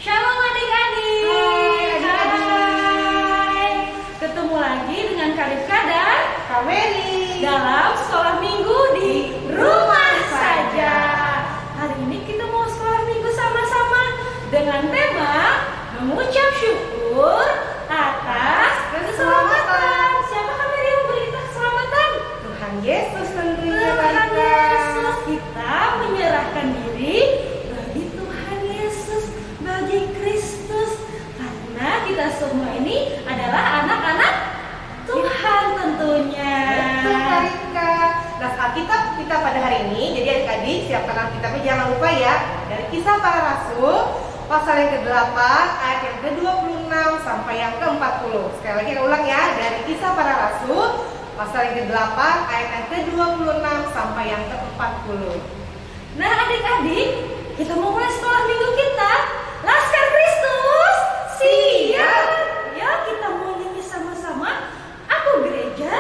Shalom adik-adik. Hai adik-adik. Hai. Ketemu lagi dengan Kak Rifka dan Kak Mary dalam sekolah minggu di rumah saja. Hari ini kita mau sekolah minggu sama-sama dengan tema mengucap syukur atas keselamatan. Siapa Kak Mary yang berita keselamatan? Tuhan Yesus tentunya Tuhan Kak. Yesus. Kita menyerahkan diri bagi Tuhan Yesus, bagi Kristus, karena kita semua ini adalah anak-anak Tuhan tentunya. Betul Kak Rika. Nah, Alkitab kita pada hari ini, jadi adik-adik siapkan Alkitabnya, jangan lupa ya. Dari Kisah Para Rasul pasal yang ke-8 ayat yang ke-26 sampai yang ke-40. Sekali lagi kita ulang ya, dari Kisah Para Rasul pasal yang ke-8 ayat yang ke-26 sampai yang ke-40. Nah adik-adik, kita mau mulai sekolah minggu kita. Laskar Kristus siap. Ya, kita mau nyanyi sama-sama. Aku gereja,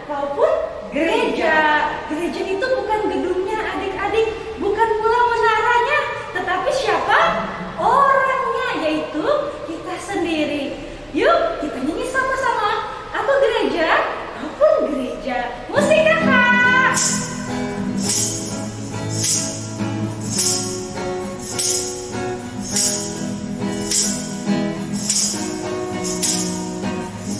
kau pun gereja. Gereja itu bukan gedungnya adik-adik, bukan pula menaranya, tetapi siapa? Orangnya, yaitu kita sendiri. Yuk, kita nyanyi sama-sama. Aku gereja, kau pun gereja. Musik kakak.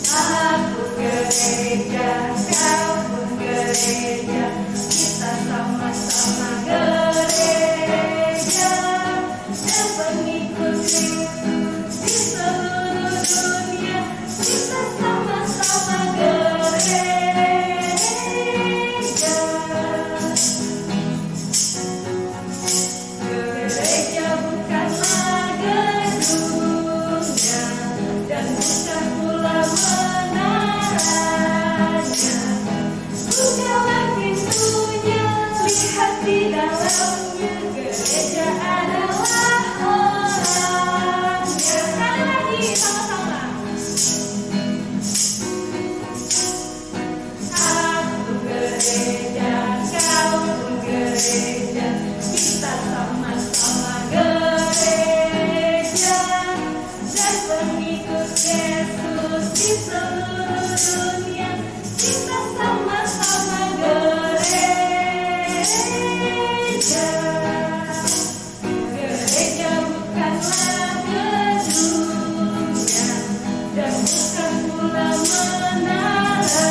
Aku gereja, kau pun gereja, kita sama-sama gereja, dan pengikut Kristus di seluruh dunia, kita sama-sama gereja. Gereja bukanlah gedungnya, dan bukan pula menaranya. Bukalah pintunya, lihat di dalamnya. Gereja adalah orangnya. Sekali lagi sama-sama. Aku gereja, kau pun gereja, kita sama-sama gereja, dan pengikut Yesus di seluruh dunia, kita sama-sama gereja. Gereja bukanlah gedungnya, dan bukan pula menaranya.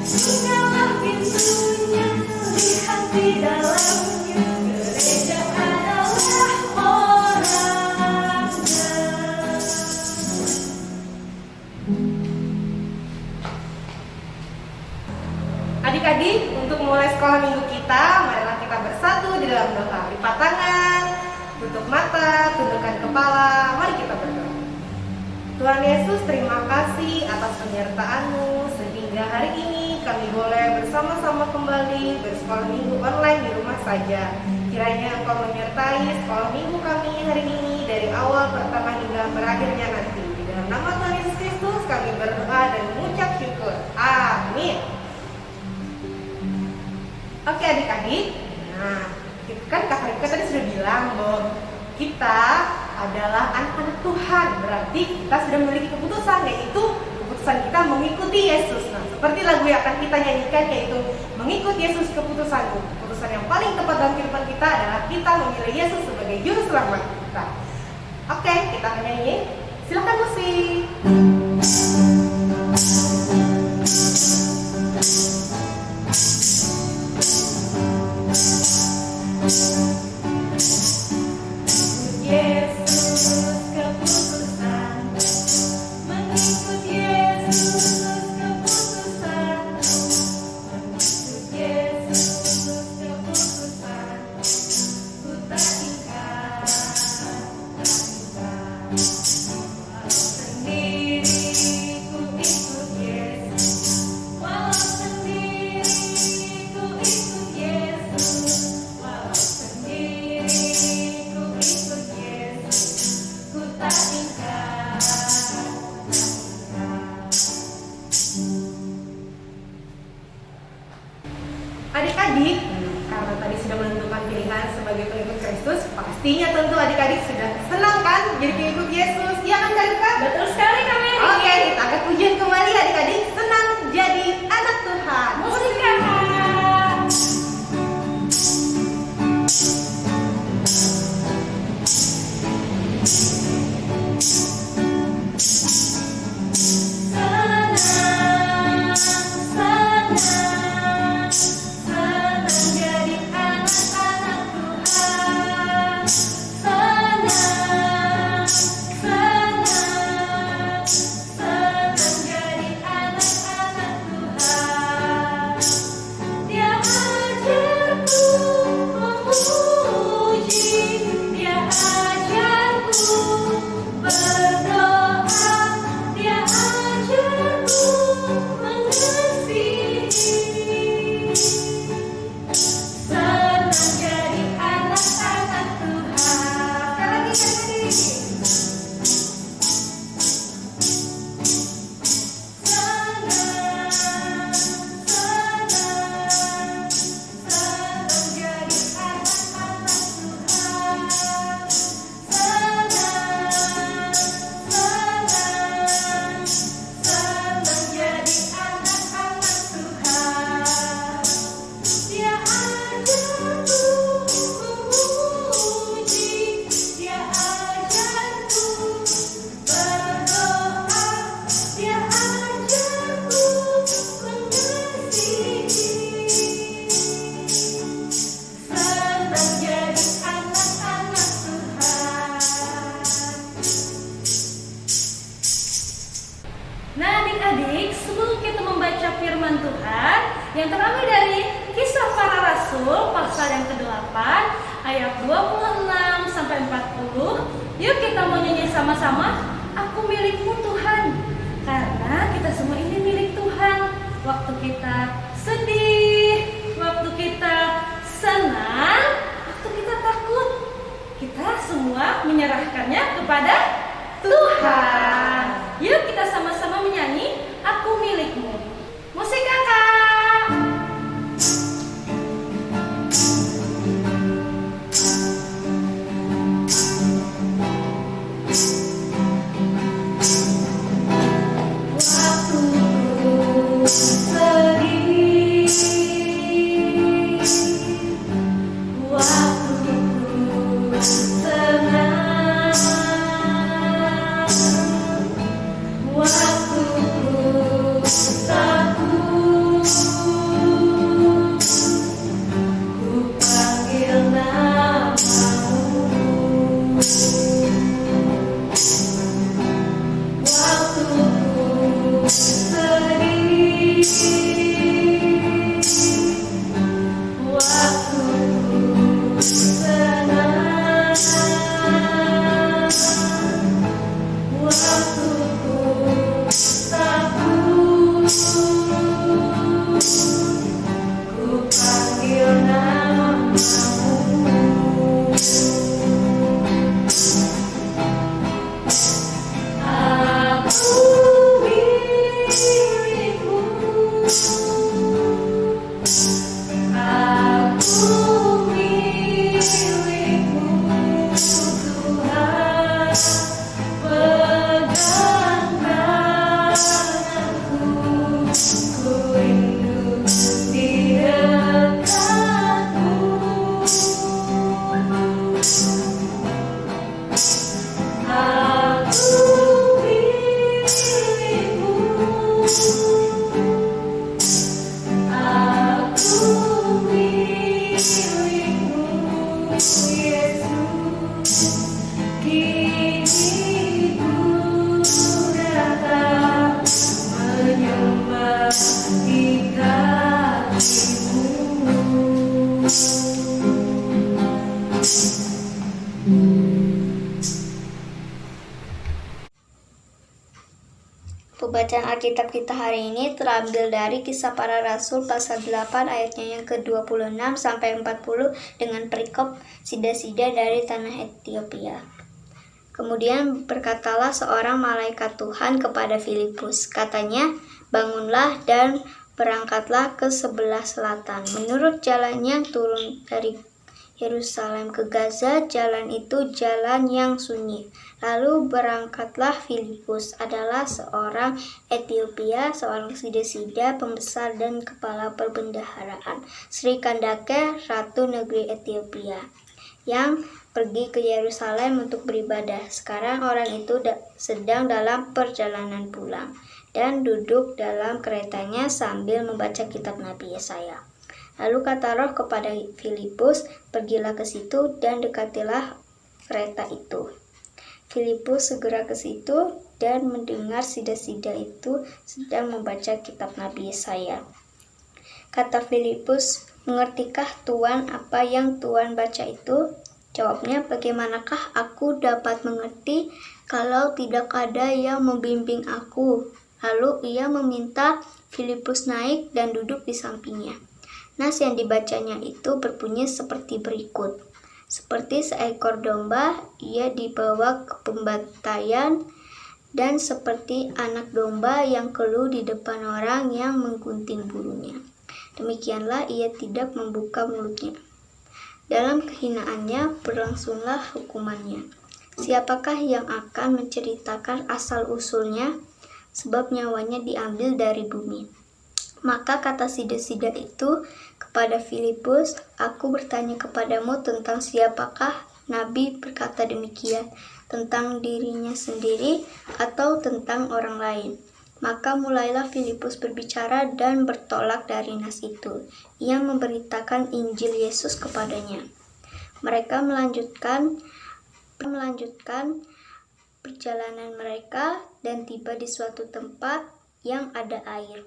Bukalah pintunya, lihat di dalamnya. Gereja adalah orangnya. Adik-adik, untuk mulai sekolah minggu kita, marilah kita bersatu di dalam doa. Lipat tangan, tutup mata, tundukkan kepala. Mari kita berdoa. Tuhan Yesus, terima kasih atas penyertaan-Mu sehingga hari ini kami boleh bersama-sama kembali bersekolah minggu online di rumah saja. Kiranya Engkau menyertai sekolah minggu kami hari ini dari awal pertama hingga berakhirnya nanti. Di dalam nama Tuhan Yesus Kristus kami berdoa dan mengucap syukur. Amin. Oke adik-adik, nah kan Kak Rika tadi sudah bilang bahwa kita adalah anak-anak Tuhan. Berarti kita sudah memiliki keputusan, yaitu keputusan kita mengikuti Yesus. Nah, seperti lagu yang akan kita nyanyikan, yaitu mengikut Yesus keputusanku. Keputusan yang paling tepat dalam kehidupan kita adalah kita memilih Yesus sebagai juru selamat kita. Oke, kita akan nyanyi. Silakan musik. Yesus keputusan, mengikut Yesus keputusan, mengikut Yesus keputusan, ku tak ingkar, walau sendiri ku ikut Yesus, walau sendiri ku ikut Yesus, walau sendiri ku ikut Yesus, ku tak ingkar. Adik-adik, karena tadi sudah menentukan pilihan sebagai pengikut Kristus, pastinya tentu adik-adik sudah senang kan jadi pengikut Yesus? Iya kan Kak Rifka? Betul sekali Kak Mary. Oke, kita akan pujian kembali adik-adik, senang jadi anak Tuhan. Musik Kakak. Nah adik-adik, sebelum kita membaca firman Tuhan yang terambil dari Kisah Para Rasul pasal yang ke-8 ayat 26 sampai 40, yuk kita mau nyanyi sama-sama, Aku milikmu Tuhan. Karena kita semua ini milik Tuhan. Waktu kita sedih, waktu kita senang, waktu kita takut, kita semua menyerahkannya kepada Tuhan. Yuk kita sama-sama menyanyi Aku milikmu. Musik Kakak. Waktuku sedih, waktuku senang, waktuku takut, ku panggil namamu. Waktuku sedih, waktuku senang, waktuku takut, ku panggil namamu. Aku milikmu, aku milikmu Tuhan, pegang tanganku, ku rindu di dekatmu. Aku milikmu, aku milikmu Yesus, kini ku datang menyembah di kakimu. Pembacaan Alkitab kita hari ini terambil dari Kisah Para Rasul pasal 8 ayatnya yang ke-26 sampai 40 dengan perikop sida-sida dari tanah Ethiopia. Kemudian berkatalah seorang malaikat Tuhan kepada Filipus, katanya, bangunlah dan berangkatlah ke sebelah selatan. Menurut jalan yang turun dari Yerusalem ke Gaza, jalan itu jalan yang sunyi. Lalu berangkatlah Filipus, adalah seorang Etiopia, seorang sida-sida, pembesar dan kepala perbendaharaan Sri Kandake, Ratu Negeri Etiopia, yang pergi ke Yerusalem untuk beribadah. Sekarang orang itu sedang dalam perjalanan pulang dan duduk dalam keretanya sambil membaca kitab Nabi Yesaya. Lalu kata Roh kepada Filipus, pergilah ke situ dan dekatilah kereta itu. Filipus segera ke situ dan mendengar sida-sida itu sedang membaca kitab Nabi Yesaya. Kata Filipus, mengertikah Tuan apa yang Tuan baca itu? Jawabnya, bagaimanakah aku dapat mengerti kalau tidak ada yang membimbing aku? Lalu ia meminta Filipus naik dan duduk di sampingnya. Nas yang dibacanya itu berbunyi seperti berikut. Seperti seekor domba, ia dibawa ke pembantaian, dan seperti anak domba yang keluh di depan orang yang menggunting bulunya, demikianlah ia tidak membuka mulutnya. Dalam kehinaannya berlangsunglah hukumannya. Siapakah yang akan menceritakan asal-usulnya? Sebab nyawanya diambil dari bumi. Maka kata sida-sida itu kepada Filipus, aku bertanya kepadamu tentang siapakah Nabi berkata demikian, tentang dirinya sendiri atau tentang orang lain? Maka mulailah Filipus berbicara dan bertolak dari nas itu. Ia memberitakan Injil Yesus kepadanya. Mereka melanjutkan perjalanan mereka dan tiba di suatu tempat yang ada air.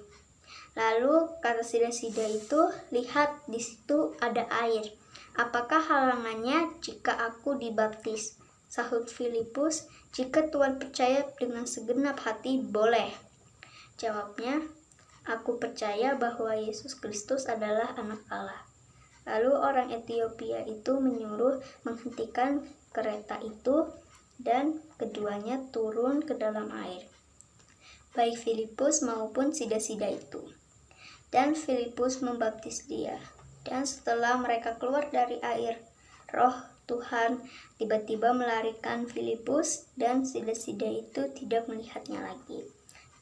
Lalu kata sida-sida itu, lihat, di situ ada air. Apakah halangannya jika aku dibaptis? Sahut Filipus, jika Tuhan percaya dengan segenap hati, boleh. Jawabnya, aku percaya bahwa Yesus Kristus adalah anak Allah. Lalu orang Etiopia itu menyuruh menghentikan kereta itu dan keduanya turun ke dalam air, baik Filipus maupun sida-sida itu. Dan Filipus membaptis dia. Dan setelah mereka keluar dari air, Roh Tuhan tiba-tiba melarikan Filipus dan sida-sida itu tidak melihatnya lagi.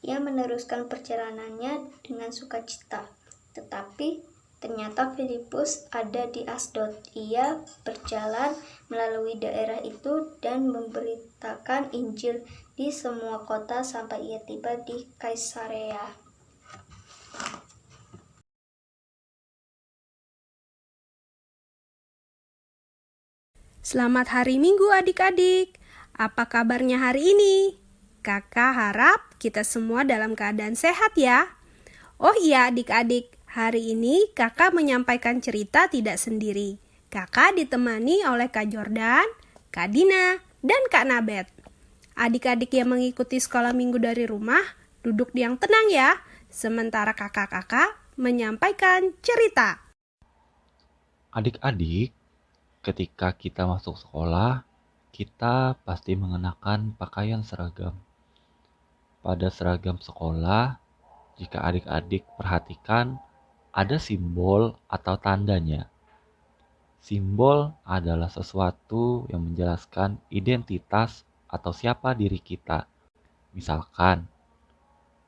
Ia meneruskan perjalanannya dengan sukacita. Tetapi ternyata Filipus ada di Asdod. Ia berjalan melalui daerah itu dan memberitakan Injil di semua kota sampai ia tiba di Kaisarea. Selamat hari Minggu adik-adik. Apa kabarnya hari ini? Kakak harap kita semua dalam keadaan sehat ya. Oh iya adik-adik, hari ini kakak menyampaikan cerita tidak sendiri. Kakak ditemani oleh Kak Jordan, Kak Dina, dan Kak Nabet. Adik-adik yang mengikuti sekolah minggu dari rumah, duduk yang tenang ya. Sementara kakak-kakak menyampaikan cerita. Adik-adik, ketika kita masuk sekolah, kita pasti mengenakan pakaian seragam. Pada seragam sekolah, jika adik-adik perhatikan, ada simbol atau tandanya. Simbol adalah sesuatu yang menjelaskan identitas atau siapa diri kita. Misalkan,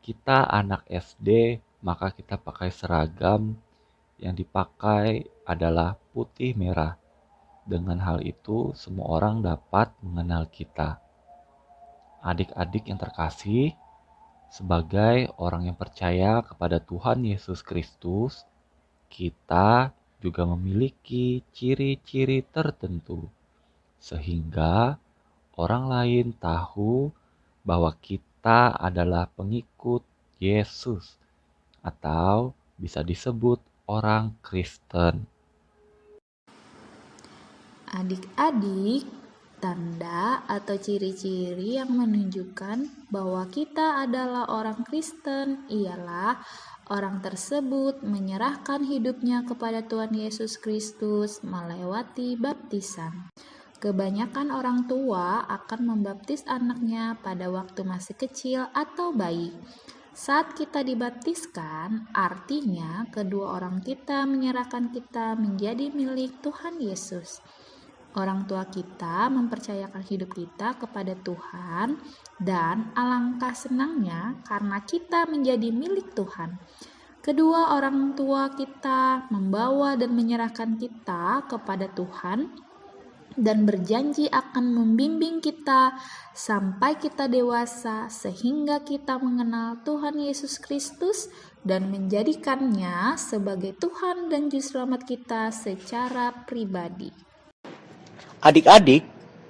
kita anak SD, maka kita pakai seragam yang dipakai adalah putih merah. Dengan hal itu, semua orang dapat mengenal kita. Adik-adik yang terkasih, sebagai orang yang percaya kepada Tuhan Yesus Kristus, kita juga memiliki ciri-ciri tertentu, sehingga orang lain tahu bahwa kita adalah pengikut Yesus, atau bisa disebut orang Kristen. Adik-adik, tanda atau ciri-ciri yang menunjukkan bahwa kita adalah orang Kristen ialah orang tersebut menyerahkan hidupnya kepada Tuhan Yesus Kristus melewati baptisan. Kebanyakan orang tua akan membaptis anaknya pada waktu masih kecil atau bayi. Saat kita dibaptiskan, artinya kedua orang kita menyerahkan kita menjadi milik Tuhan Yesus. Orang tua kita mempercayakan hidup kita kepada Tuhan, dan alangkah senangnya karena kita menjadi milik Tuhan. Kedua orang tua kita membawa dan menyerahkan kita kepada Tuhan dan berjanji akan membimbing kita sampai kita dewasa sehingga kita mengenal Tuhan Yesus Kristus dan menjadikannya sebagai Tuhan dan Juru Selamat kita secara pribadi. Adik-adik,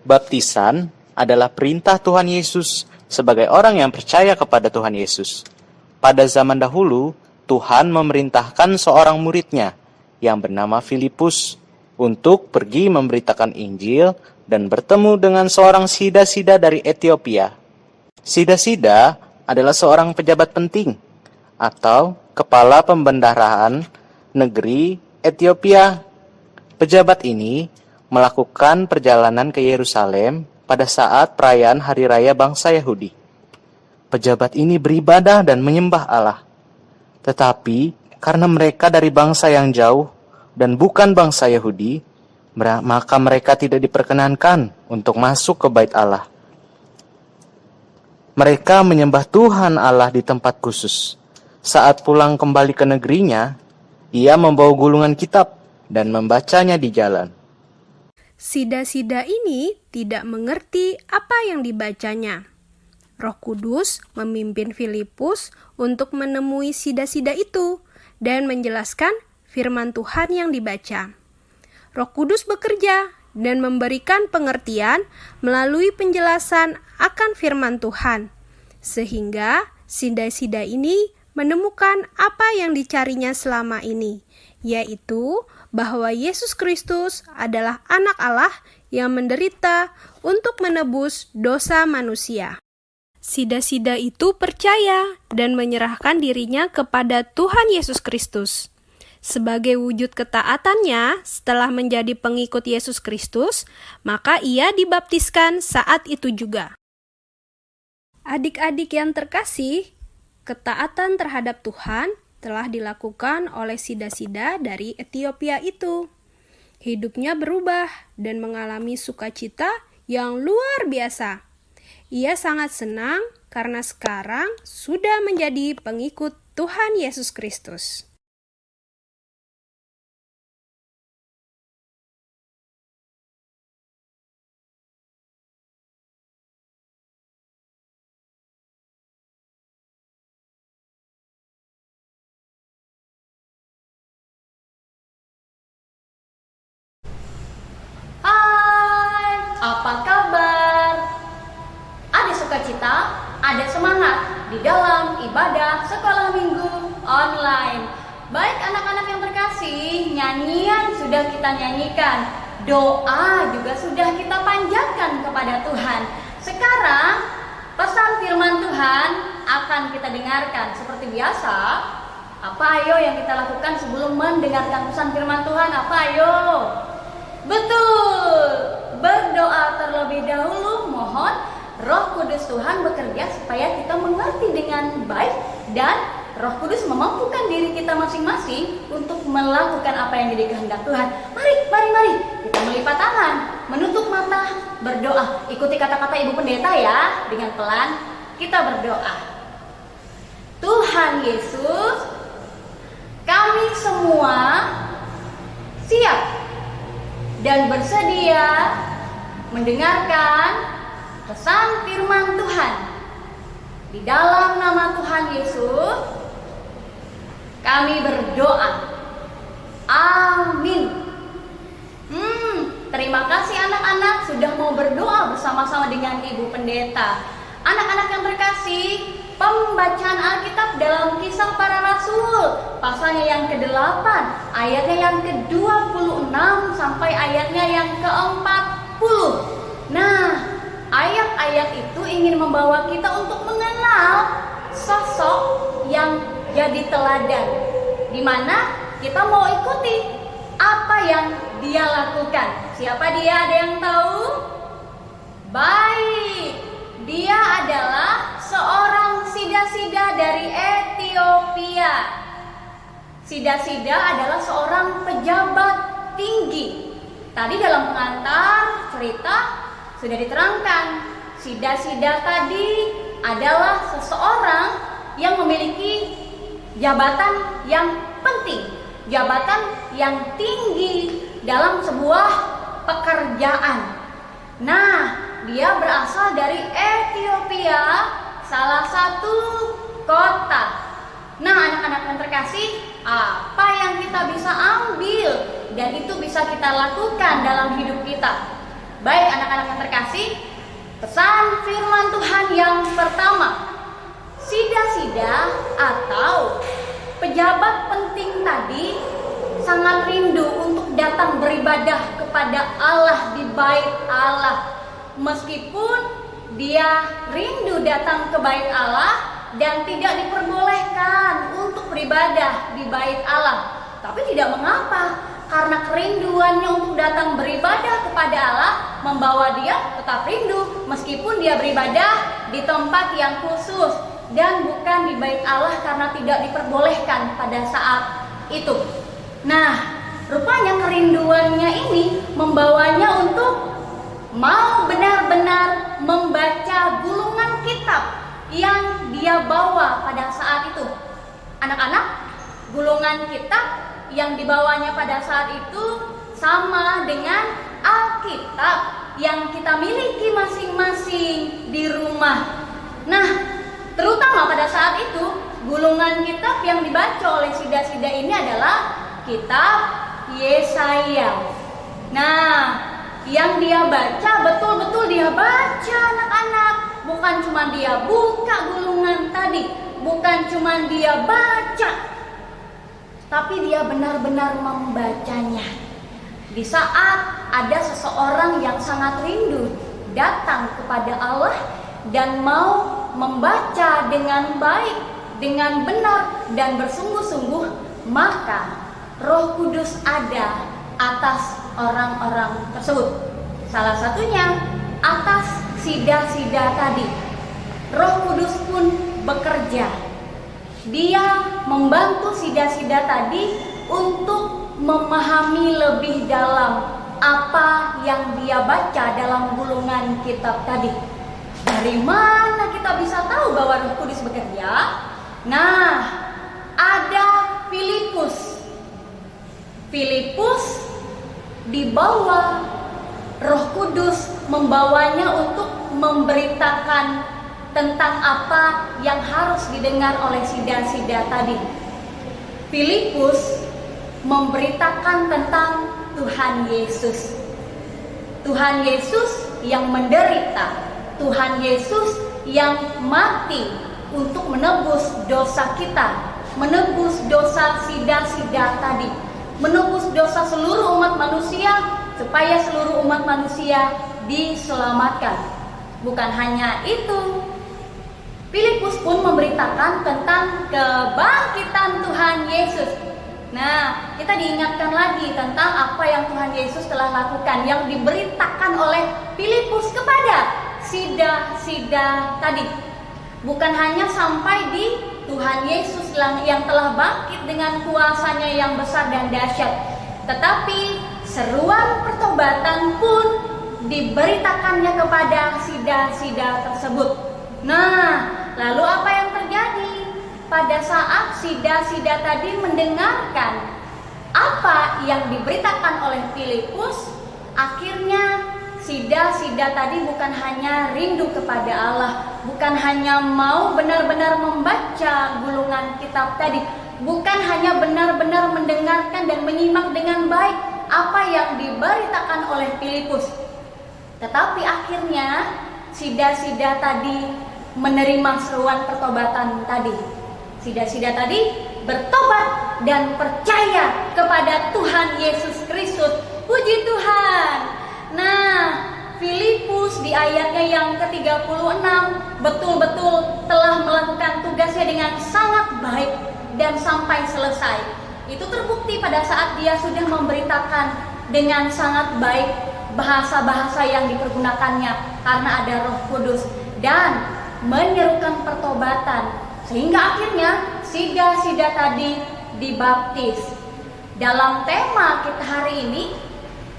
baptisan adalah perintah Tuhan Yesus sebagai orang yang percaya kepada Tuhan Yesus. Pada zaman dahulu, Tuhan memerintahkan seorang muridnya yang bernama Filipus untuk pergi memberitakan Injil dan bertemu dengan seorang sida-sida dari Ethiopia. Sida-sida adalah seorang pejabat penting atau kepala pembendaharaan negeri Ethiopia. Pejabat ini melakukan perjalanan ke Yerusalem pada saat perayaan Hari Raya bangsa Yahudi. Pejabat ini beribadah dan menyembah Allah. Tetapi karena mereka dari bangsa yang jauh dan bukan bangsa Yahudi, maka mereka tidak diperkenankan untuk masuk ke bait Allah. Mereka menyembah Tuhan Allah di tempat khusus. Saat pulang kembali ke negerinya, ia membawa gulungan kitab dan membacanya di jalan. Sida-sida ini tidak mengerti apa yang dibacanya. Roh Kudus memimpin Filipus untuk menemui sida-sida itu dan menjelaskan firman Tuhan yang dibaca. Roh Kudus bekerja dan memberikan pengertian melalui penjelasan akan firman Tuhan, sehingga sida-sida ini menemukan apa yang dicarinya selama ini, yaitu bahwa Yesus Kristus adalah anak Allah yang menderita untuk menebus dosa manusia. Sida-sida itu percaya dan menyerahkan dirinya kepada Tuhan Yesus Kristus. Sebagai wujud ketaatannya setelah menjadi pengikut Yesus Kristus, maka ia dibaptiskan saat itu juga. Adik-adik yang terkasih, ketaatan terhadap Tuhan telah dilakukan oleh sida-sida dari Ethiopia itu. Hidupnya berubah dan mengalami sukacita yang luar biasa. Ia sangat senang karena sekarang sudah menjadi pengikut Tuhan Yesus Kristus. Hai, apa kabar? Ada sukacita, ada semangat di dalam ibadah sekolah minggu online. Baik anak-anak yang terkasih, nyanyian sudah kita nyanyikan, doa juga sudah kita panjatkan kepada Tuhan. Sekarang pesan firman Tuhan akan kita dengarkan. Seperti biasa, apa ayo yang kita lakukan sebelum mendengarkan pesan firman Tuhan? Apa ayo? Betul, berdoa terlebih dahulu, mohon Roh Kudus Tuhan bekerja supaya kita mengerti dengan baik dan Roh Kudus memampukan diri kita masing-masing untuk melakukan apa yang jadi kehendak Tuhan. Mari kita melipat tangan, menutup mata, berdoa. Ikuti kata-kata Ibu Pendeta ya, dengan pelan kita berdoa. Tuhan Yesus, kami semua siap dan bersedia mendengarkan pesan firman Tuhan. Di dalam nama Tuhan Yesus, kami berdoa. Amin. Terima kasih anak-anak sudah mau berdoa bersama-sama dengan Ibu Pendeta. Anak-anak yang terkasih, pembacaan Alkitab dalam Kisah Para Rasul, pasalnya yang ke-8, ayatnya yang ke-26 sampai ayatnya yang ke-40. Nah, ayat-ayat itu ingin membawa kita untuk mengenal sosok yang jadi teladan, di mana kita mau ikuti apa yang dia lakukan. Siapa dia? Ada yang tahu? Baik, dia adalah seorang sida-sida dari Ethiopia. Sida-sida adalah seorang pejabat tinggi. Tadi dalam pengantar cerita sudah diterangkan, sida-sida tadi adalah seseorang yang memiliki jabatan yang penting, jabatan yang tinggi dalam sebuah pekerjaan. Nah, dia berasal dari Ethiopia, salah satu kota. Nah, anak-anak yang terkasih, apa yang kita bisa ambil dan itu bisa kita lakukan dalam hidup kita? Baik anak-anak yang terkasih, pesan firman Tuhan yang pertama, sida-sida atau pejabat penting tadi sangat rindu untuk datang beribadah kepada Allah di bait Allah. Meskipun dia rindu datang ke bait Allah dan tidak diperbolehkan untuk beribadah di bait Allah, tapi tidak mengapa, karena kerinduannya untuk datang beribadah kepada Allah membawa dia tetap rindu meskipun dia beribadah di tempat yang khusus dan bukan di bait Allah karena tidak diperbolehkan pada saat itu. Nah, rupanya kerinduannya ini membawanya untuk mau benar-benar membaca gulungan kitab yang dia bawa pada saat itu. Anak-anak, gulungan kitab yang dibawanya pada saat itu sama dengan Alkitab yang kita miliki masing-masing di rumah. Nah, terutama pada saat itu, gulungan kitab yang dibaca oleh sida-sida ini adalah kitab Yesaya. Nah, yang dia baca betul-betul dia baca anak-anak. Bukan cuma dia buka gulungan tadi, bukan cuma dia baca, tapi dia benar-benar membacanya. Di saat ada seseorang yang sangat rindu datang kepada Allah dan mau membaca dengan baik, dengan benar dan bersungguh-sungguh, maka Roh Kudus ada atas orang-orang tersebut. Salah satunya atas sida-sida tadi. Roh Kudus pun bekerja. Dia membantu sida-sida tadi untuk memahami lebih dalam apa yang dia baca dalam gulungan kitab tadi. Dari mana kita bisa tahu bahwa Roh Kudus bekerja? Nah, ada Filipus. Filipus dibawa Roh Kudus membawanya untuk memberitakan tentang apa yang harus didengar oleh sida-sida tadi. Filipus memberitakan tentang Tuhan Yesus. Tuhan Yesus yang menderita, Tuhan Yesus yang mati untuk menebus dosa kita, menebus dosa sida-sida tadi, menebus dosa seluruh umat manusia supaya seluruh umat manusia diselamatkan. Bukan hanya itu, Filipus pun memberitakan tentang kebangkitan Tuhan Yesus. Nah, kita diingatkan lagi tentang apa yang Tuhan Yesus telah lakukan, yang diberitakan oleh Filipus kepada sida-sida tadi. Bukan hanya sampai di Tuhan Yesus yang telah bangkit dengan kuasanya yang besar dan dahsyat, tetapi seruan pertobatan pun diberitakannya kepada sida-sida tersebut. Nah, lalu apa yang terjadi? Pada saat sida-sida tadi mendengarkan apa yang diberitakan oleh Filipus, akhirnya sida-sida tadi bukan hanya rindu kepada Allah, bukan hanya mau benar-benar membaca gulungan kitab tadi, bukan hanya benar-benar mendengarkan dan menyimak dengan baik apa yang diberitakan oleh Filipus, tetapi akhirnya sida-sida tadi menerima seruan pertobatan tadi. Sida-sida tadi bertobat dan percaya kepada Tuhan Yesus Kristus. Puji Tuhan. Nah, Filipus di ayatnya yang ke-36 betul-betul telah melakukan tugasnya dengan sangat baik dan sampai selesai. Itu terbukti pada saat dia sudah memberitakan dengan sangat baik bahasa-bahasa yang dipergunakannya karena ada Roh Kudus. Dan menyerukan pertobatan, sehingga akhirnya sida-sida tadi dibaptis. Dalam tema kita hari ini,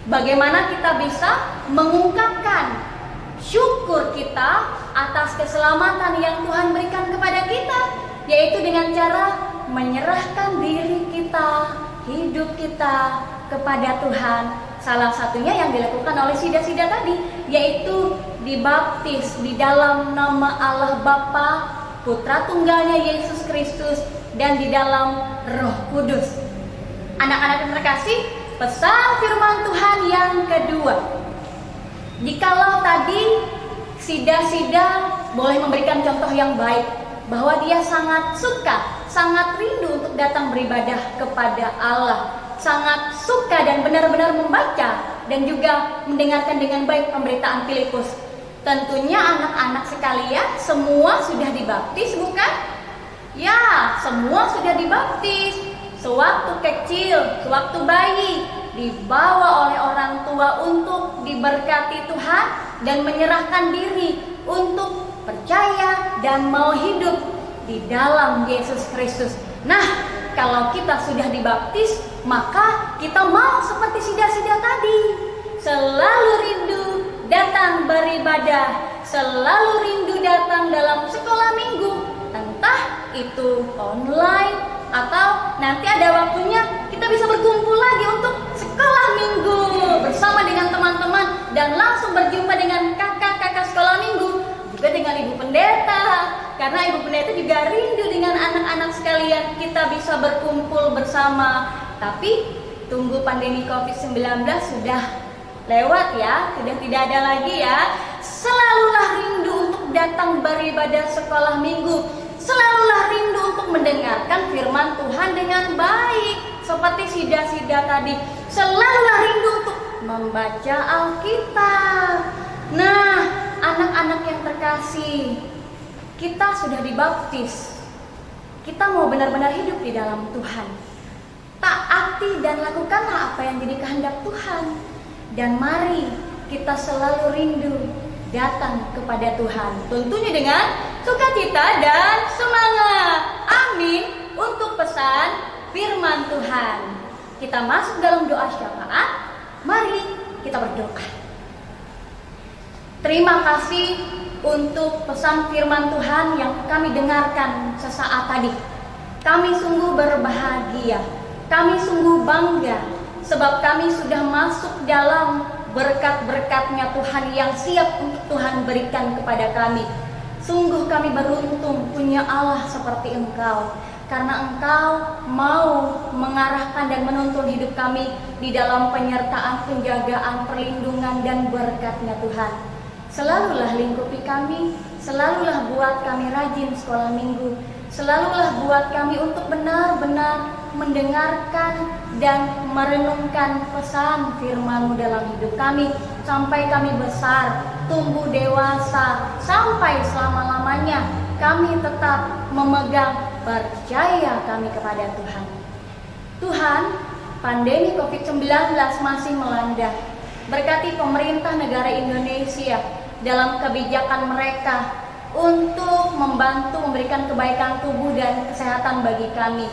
bagaimana kita bisa mengungkapkan syukur kita atas keselamatan yang Tuhan berikan kepada kita, yaitu dengan cara menyerahkan diri kita, hidup kita kepada Tuhan. Salah satunya yang dilakukan oleh sida-sida tadi, yaitu dibaptis di dalam nama Allah Bapa, Putra Tunggalnya Yesus Kristus, dan di dalam Roh Kudus. Anak-anak yang terkasih, pesan firman Tuhan yang kedua. Jikalau tadi sida-sida boleh memberikan contoh yang baik, bahwa dia sangat suka, sangat rindu untuk datang beribadah kepada Allah, sangat suka dan benar-benar membaca dan juga mendengarkan dengan baik pemberitaan Filipus. Tentunya anak-anak sekalian semua sudah dibaptis, bukan? Ya, semua sudah dibaptis. Sewaktu kecil, sewaktu bayi, dibawa oleh orang tua untuk diberkati Tuhan dan menyerahkan diri untuk percaya dan mau hidup di dalam Yesus Kristus. Nah, kalau kita sudah dibaptis, maka kita mau seperti sida-sida tadi, selalu rindu datang beribadah, selalu rindu datang dalam sekolah minggu, entah itu online atau nanti ada waktunya kita bisa berkumpul lagi untuk sekolah minggu bersama dengan teman-teman dan langsung berjumpa dengan kakak-kakak sekolah minggu, juga dengan ibu pendeta, karena ibu pendeta juga rindu dengan anak-anak sekalian, kita bisa berkumpul bersama. Tapi tunggu pandemi COVID-19 sudah lewat ya, sudah tidak ada lagi ya. Selalulah rindu untuk datang beribadah sekolah minggu, selalulah rindu untuk mendengarkan firman Tuhan dengan baik, seperti sida-sida tadi, selalulah rindu untuk membaca Alkitab. Nah, anak-anak yang terkasih, kita sudah dibaptis, kita mau benar-benar hidup di dalam Tuhan. Taati dan lakukanlah apa yang jadi kehendak Tuhan. Dan mari kita selalu rindu datang kepada Tuhan, tentunya dengan sukacita dan semangat. Amin. Untuk pesan firman Tuhan, kita masuk dalam doa syafaat. Mari kita berdoa. Terima kasih untuk pesan firman Tuhan yang kami dengarkan sesaat tadi. Kami sungguh berbahagia, kami sungguh bangga, sebab kami sudah masuk dalam berkat-berkat-Nya Tuhan yang siap untuk Tuhan berikan kepada kami. Sungguh kami beruntung punya Allah seperti Engkau, karena Engkau mau mengarahkan dan menuntun hidup kami di dalam penyertaan, penjagaan, perlindungan, dan berkat-Nya Tuhan. Selalulah lingkupi kami, selalulah buat kami rajin sekolah minggu, selalulah buat kami untuk benar-benar mendengarkan dan merenungkan pesan firman-Mu dalam hidup kami, sampai kami besar, tumbuh dewasa, sampai selama-lamanya kami tetap memegang percaya kami kepada Tuhan. Tuhan, pandemi COVID-19 masih melanda. Berkati pemerintah negara Indonesia dalam kebijakan mereka untuk membantu memberikan kebaikan tubuh dan kesehatan bagi kami,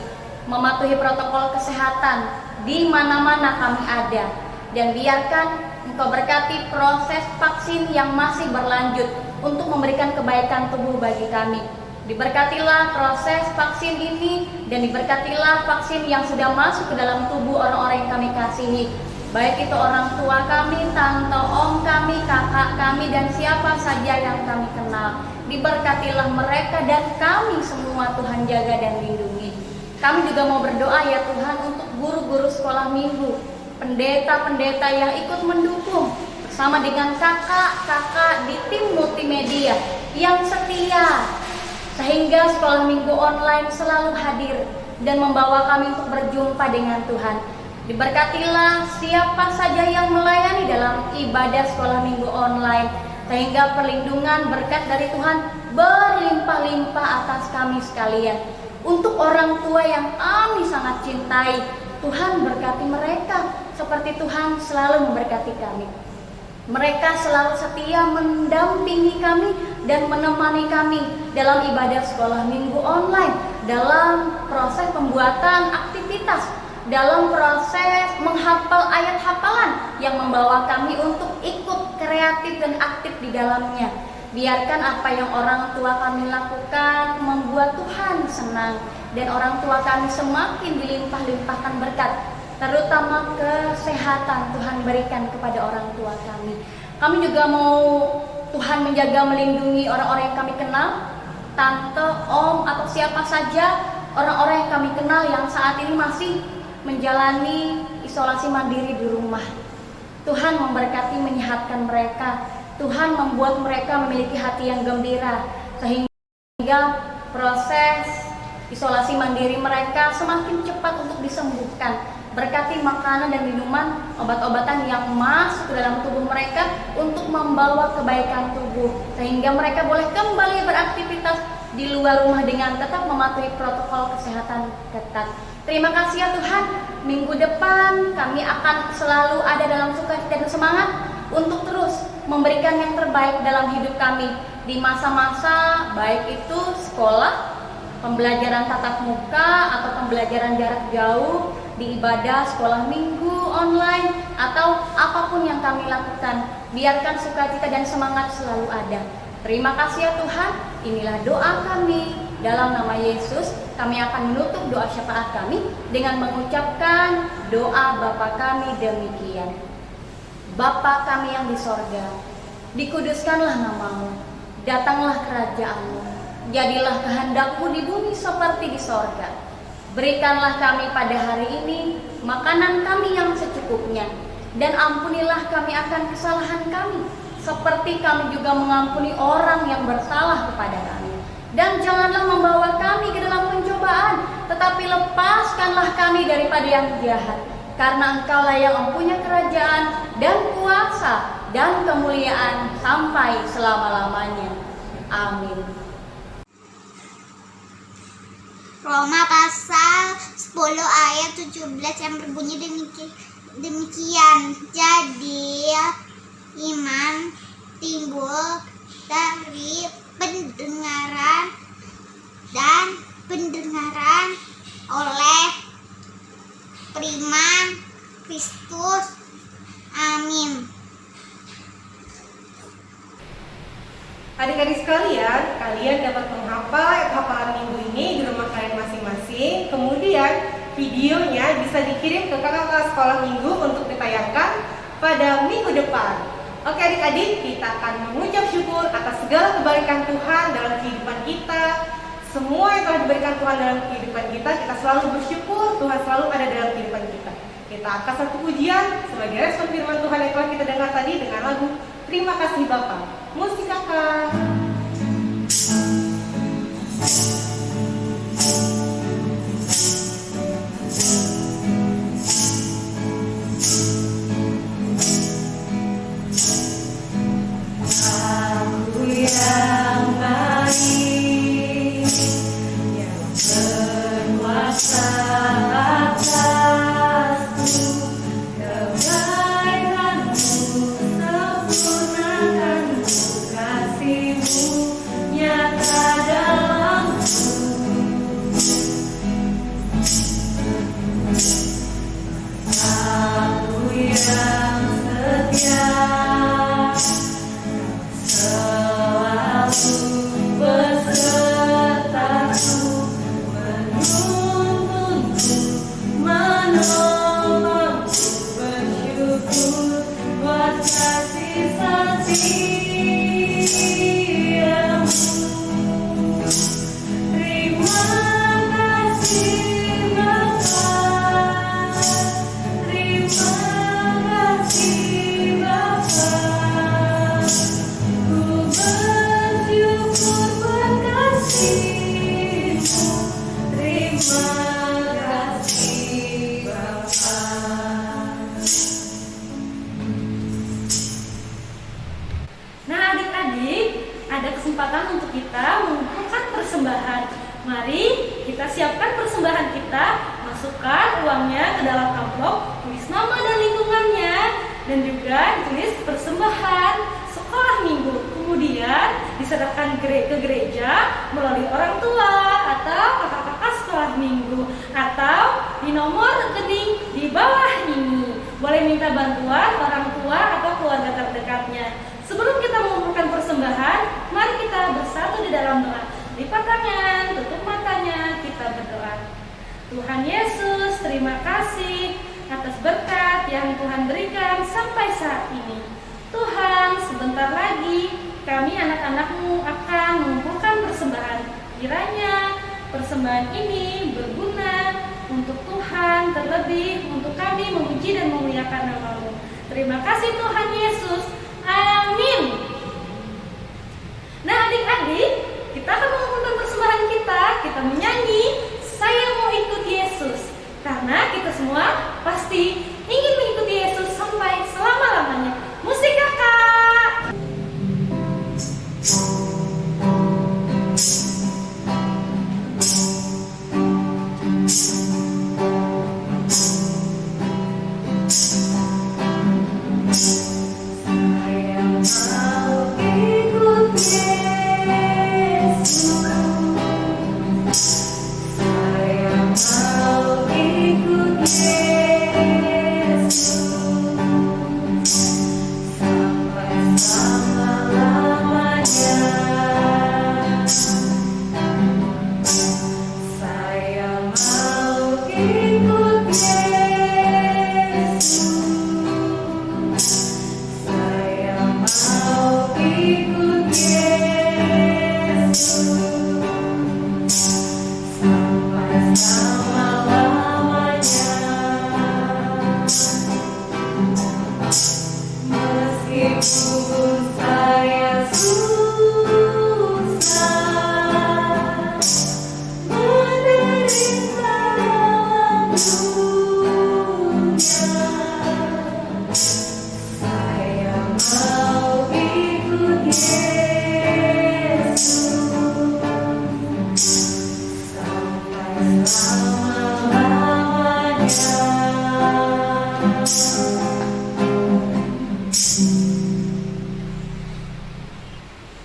mematuhi protokol kesehatan di mana-mana kami ada, dan biarkan Engkau berkati proses vaksin yang masih berlanjut untuk memberikan kebaikan tubuh bagi kami. Diberkatilah proses vaksin ini dan diberkatilah vaksin yang sudah masuk ke dalam tubuh orang-orang yang kami kasihi, baik itu orang tua kami, tante, om kami, kakak kami, dan siapa saja yang kami kenal. Diberkatilah mereka dan kami semua, Tuhan jaga dan lindungi. Kami juga mau berdoa ya Tuhan untuk guru-guru sekolah minggu, pendeta-pendeta yang ikut mendukung bersama dengan kakak-kakak di tim multimedia yang setia, sehingga sekolah minggu online selalu hadir dan membawa kami untuk berjumpa dengan Tuhan. Diberkatilah siapa saja yang melayani dalam ibadah sekolah minggu online, sehingga perlindungan berkat dari Tuhan berlimpah-limpah atas kami sekalian. Untuk orang tua yang kami sangat cintai, Tuhan berkati mereka seperti Tuhan selalu memberkati kami. Mereka selalu setia mendampingi kami, dan menemani kami dalam ibadah sekolah minggu online, dalam proses pembuatan aktivitas, dalam proses menghafal ayat hafalan yang membawa kami untuk ikut kreatif dan aktif di dalamnya. Biarkan apa yang orang tua kami lakukan membuat Tuhan senang, dan orang tua kami semakin dilimpah-limpahkan berkat, terutama kesehatan Tuhan berikan kepada orang tua kami. Kami juga mau Tuhan menjaga melindungi orang-orang yang kami kenal, tante, om, atau siapa saja orang-orang yang kami kenal yang saat ini masih menjalani isolasi mandiri di rumah. Tuhan memberkati menyehatkan mereka. Tuhan membuat mereka memiliki hati yang gembira, sehingga proses isolasi mandiri mereka semakin cepat untuk disembuhkan. Berkati makanan dan minuman, obat-obatan yang masuk ke dalam tubuh mereka untuk membawa kebaikan tubuh, sehingga mereka boleh kembali beraktivitas di luar rumah dengan tetap mematuhi protokol kesehatan ketat. Terima kasih ya Tuhan, minggu depan kami akan selalu ada dalam sukacita dan semangat untuk terus memberikan yang terbaik dalam hidup kami di masa-masa baik itu sekolah, pembelajaran tatap muka atau pembelajaran jarak jauh, di ibadah sekolah minggu online, atau apapun yang kami lakukan. Biarkan sukacita dan semangat selalu ada. Terima kasih ya Tuhan, inilah doa kami. Dalam nama Yesus, kami akan menutup doa syafaat kami dengan mengucapkan doa Bapa kami demikian. Bapa kami yang di sorga, dikuduskanlah namamu, datanglah kerajaanmu, jadilah kehendakmu di bumi seperti di sorga. Berikanlah kami pada hari ini makanan kami yang secukupnya, dan ampunilah kami akan kesalahan kami, seperti kami juga mengampuni orang yang bersalah kepada kami. Dan janganlah membawa kami ke dalam pencobaan, tetapi lepaskanlah kami daripada yang jahat. Karena Engkaulah yang mempunyai kerajaan dan kuasa dan kemuliaan sampai selama-lamanya. Amin. Roma pasal 10 ayat 17 yang berbunyi demikian. Jadi iman timbul dari pendengaran, dan pendengaran oleh firman Kristus. Amin. Adik-adik sekalian, kalian dapat menghafal ayat hafalan minggu ini di rumah kalian masing-masing. Kemudian videonya bisa dikirim ke kakak-kakak sekolah minggu untuk ditayangkan pada minggu depan. Oke adik-adik, kita akan mengucap syukur atas segala kebaikan Tuhan dalam kehidupan kita. Semua yang telah diberikan Tuhan dalam kehidupan kita, kita selalu bersyukur Tuhan selalu ada dalam kehidupan kita. Kita akan satu pujian sebagai respon firman Tuhan yang telah kita dengar tadi dengan lagu Terima Kasih Bapa. Musik kakak. Aku yang baik, yang berkuasa atasku, kebaikanmu sempurnakan kasihmu nyata dalamku. Aku yang setia, selalu besertaku, menuntunku, menolongku, bersyukur buat kasih setiamu. Terima kasih Bapa, terima kasih Bapa. Ku bersyukur berkasih-Mu, terima kasih Bapa. Nah adik-adik, ada kesempatan untuk kita mengumpulkan persembahan. Mari kita siapkan persembahan kita, masukkan uangnya ke dalam amplop, tulis nama dan lingkungannya, dan juga tulis persembahan sekolah sekolah minggu, kemudian diserahkan ke gereja melalui orang tua atau kakak-kakak sekolah minggu, atau di nomor rekening di bawah ini. Boleh minta bantuan orang tua atau keluarga terdekatnya. Sebelum kita mengumpulkan persembahan, mari kita bersatu di dalam doa. Lipat tangan, tutup matanya, kita berdoa. Tuhan Yesus, terima kasih atas berkat yang Tuhan berikan sampai saat ini. Tuhan, sebentar lagi kami anak-anak-Mu akan mengumpulkan persembahan. Kiranya persembahan ini berguna untuk Tuhan, terlebih untuk kami memuji dan memuliakan nama-Mu. Terima kasih Tuhan Yesus. Amin. Nah adik-adik, kita akan mengumpulkan persembahan kita. Kita menyanyi Saya Mau Ikut Yesus. Karena kita semua pasti ingin mengikuti Yesus sampai selama-lamanya. Musik kakak.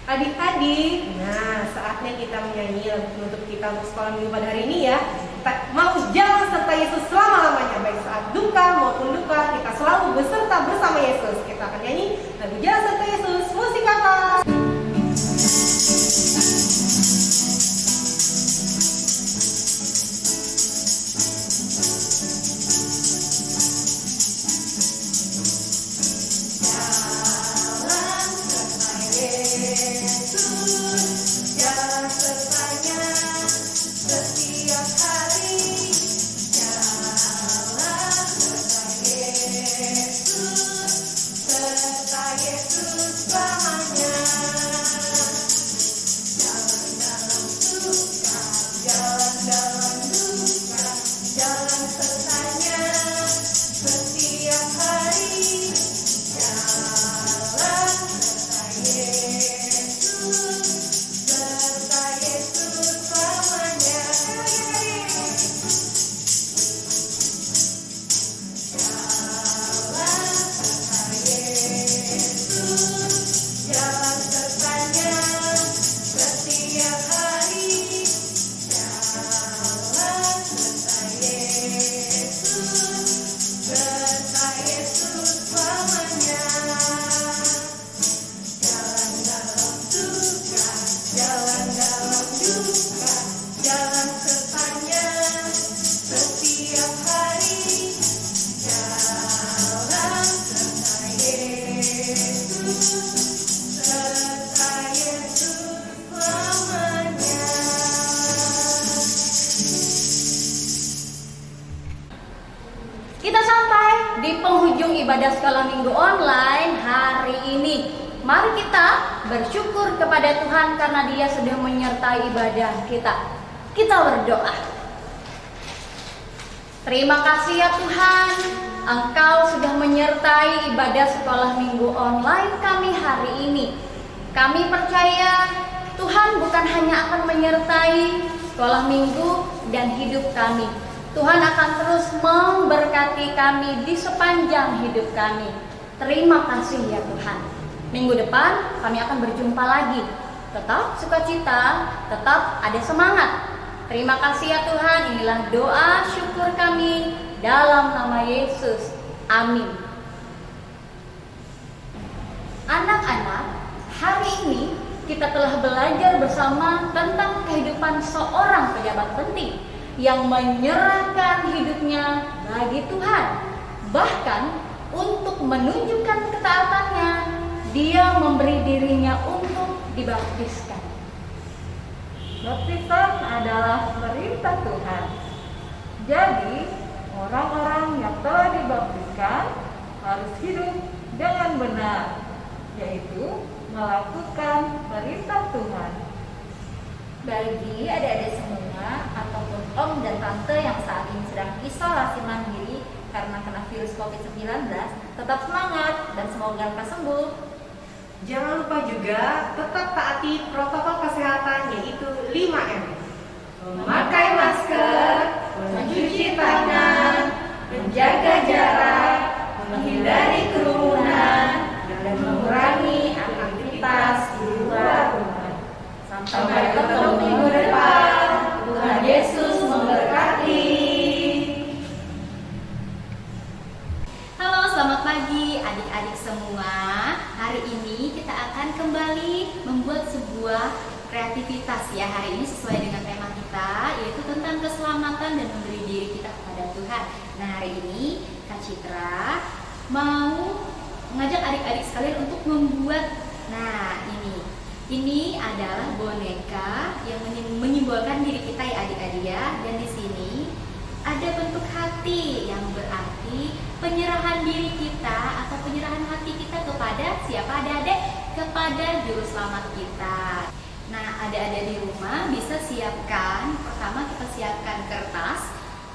Adik-adik, nah saatnya kita menyanyi lagu penutup kita untuk sekolah minggu pada hari ini ya. Kita mau jalan serta Yesus selama-lamanya, baik saat duka maupun duka, kita selalu beserta bersama Yesus. Kita akan nyanyi lagu Jalan Serta Yesus. Musik kakak. Kita sampai di penghujung ibadah sekolah minggu online hari ini. Mari kita bersyukur kepada Tuhan karena Dia sudah menyertai ibadah kita. Kita berdoa. Terima kasih ya Tuhan, Engkau sudah menyertai ibadah sekolah minggu online kami hari ini. Kami percaya Tuhan bukan hanya akan menyertai sekolah minggu dan hidup kami, Tuhan akan terus memberkati kami di sepanjang hidup kami. Terima kasih ya Tuhan. Minggu depan kami akan berjumpa lagi. Tetap sukacita, tetap ada semangat. Terima kasih ya Tuhan, inilah doa syukur kami dalam nama Yesus. Amin. Anak-anak, hari ini kita telah belajar bersama tentang kehidupan seorang pejabat penting yang menyerahkan hidupnya bagi Tuhan. Bahkan untuk menunjukkan ketaatannya, dia memberi dirinya untuk dibaptiskan. Baptisan adalah perintah Tuhan. Jadi, orang-orang yang telah dibaptiskan harus hidup dengan benar, yaitu melakukan perintah Tuhan. Bagi adik-adik semua ataupun om dan tante yang saat ini sedang isolasi mandiri karena kena virus COVID-19, tetap semangat dan semoga lekas sembuh. Jangan lupa juga tetap taati protokol kesehatan, yaitu 5M. Memakai masker, mencuci tangan, menjaga jarak, menghindari kerumunan, dan mengurangi aktivitas di luar rumah. Sampai ketemu minggu depan. Tuhan Yesus memberkati. Halo, selamat pagi adik-adik semua. Hari ini kita akan kembali membuat sebuah kreativitas ya. Hari ini sesuai dengan tema kita, yaitu tentang keselamatan dan memberi diri kita kepada Tuhan. Nah, hari ini Kak Citra mau mengajak adik-adik sekalian untuk membuat, nah ini adalah boneka yang menyimbolkan diri kita ya adik-adik ya. Dan di sini ada bentuk hati yang berarti penyerahan diri kita atau penyerahan hati kita kepada siapa adik-adik? Kepada juru selamat kita. Nah, adik-adik di rumah bisa siapkan, pertama kita siapkan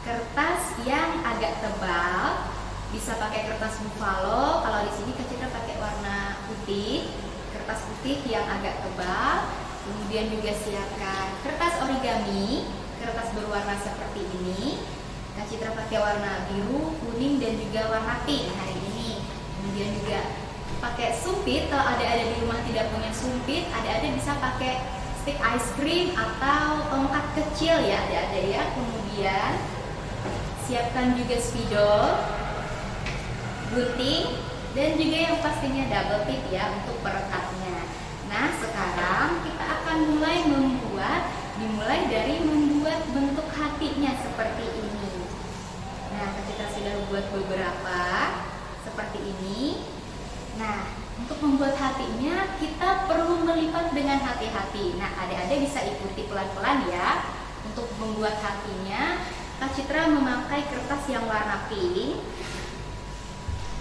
kertas yang agak tebal. Bisa pakai kertas buffalo, kalau di sini Kak Citra pakai warna putih, kertas putih yang agak tebal. Kemudian juga siapkan kertas origami, kertas berwarna seperti ini. Kak Citra pakai warna biru, kuning, dan juga warna pink hari ini. Kemudian juga pakai sumpit, kalau ada di rumah tidak punya sumpit, ada bisa pakai stick ice cream atau tongkat kecil ya ada ya. Kemudian siapkan juga spidol, gunting, dan juga yang pastinya double tip ya untuk perekatnya. Nah, sekarang kita akan dimulai dari membuat bentuk hatinya seperti ini. Nah, kita sudah buat beberapa seperti ini. Nah, untuk membuat hatinya kita perlu melipat dengan hati-hati. Nah, adik-adik bisa ikuti pelan-pelan ya. Untuk membuat hatinya, Kak Citra memakai kertas yang warna pink.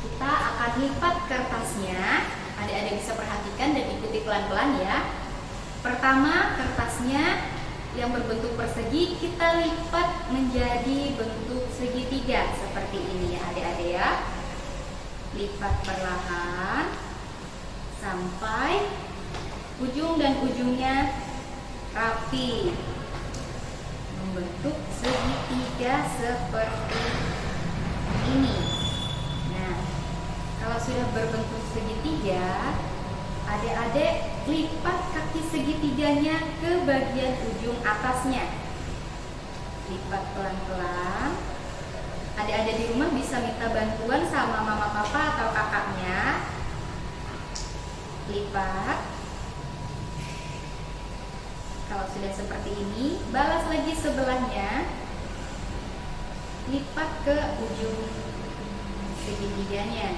Kita akan lipat kertasnya. Adik-adik bisa perhatikan dan ikuti pelan-pelan ya. Pertama, kertasnya yang berbentuk persegi kita lipat menjadi bentuk segitiga seperti ini ya adik-adik ya. Lipat perlahan sampai ujung dan ujungnya rapi, membentuk segitiga seperti ini. Nah, kalau sudah berbentuk segitiga, adik-adik lipat kaki segitiganya ke bagian ujung atasnya. Lipat pelan-pelan. Adik-adik di rumah bisa minta bantuan sama mama papa atau kakaknya. Lipat. Kalau sudah seperti ini, balas lagi sebelahnya. Lipat ke ujung segitiganya.